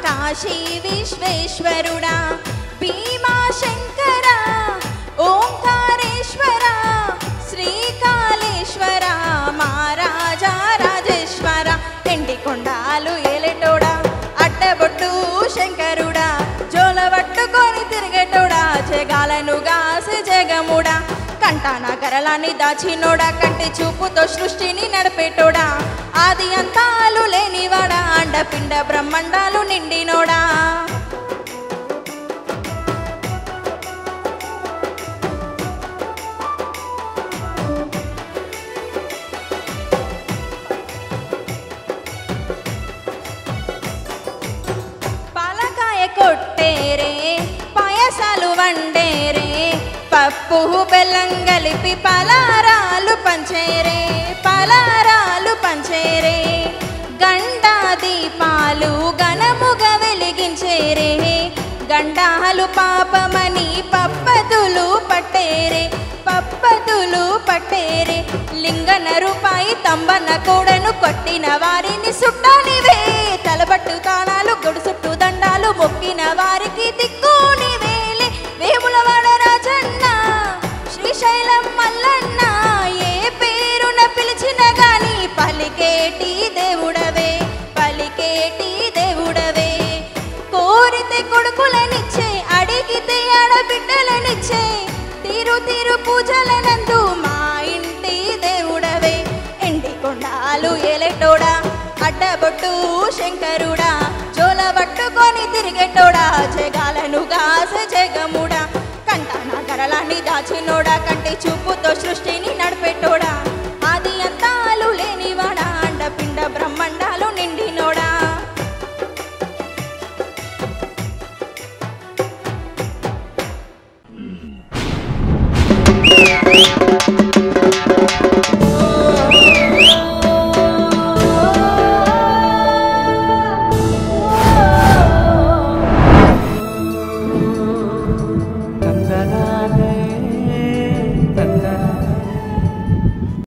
కాశీ విశ్వేశ్వరుడా భీమా శంకర ఓంకారేశ్వర శ్రీకాళేశ్వర మహారాజా రాజేశ్వర ఎండికొండాలు ఏలేటోడా అడ్డబొట్టు శంకరుడా జోల పట్టుకొని తిరిగేటోడా జగాలను గాసి జగముడా కంటాన గరలాన్ని దాచినోడా కంటి చూపుతో సృష్టిని నడిపేటోడా ఆది అంతాలు లేనివాడా అండపిండ బ్రహ్మాండాలు నిండినోడా పాలకాయ కొట్టేరే పాయసాలు వండేరే పప్పు బెల్లం కలిపి పలారాలు పంచేరే గండా దీపాలు ఘనముగా వెలిగించేరే గండాలు పాపమని పప్పతులు పట్టేరే లింగన రూపాయి తంబన్న కూడను కొట్టిన వారిని సుట్టానివే తలబట్టు తాళాలు గొడు చుట్టూ దండాలు మొక్కిన వారికి దిక్కుని వేలే వేములవాడ రాజన్న శ్రీశైలం మల్లన్న ఏ పేరున పిలిచిన గాని పలికేటి దేవుడవే కోరితే కొడుకులనిచ్చే అడిగితే ఆడబిడ్డలనిచ్చే తీరు పూజలనందు మా ఇంటి దేవుడవే ఎండికొండాలు ఏలేటోడా అడ్డబొట్టు శంకరుడా జోల పట్టుకొని తిరిగేటోడా జగాలను గాస జగముడా కంటాన గరలాన్ని దాచినోడా కంటి చూపు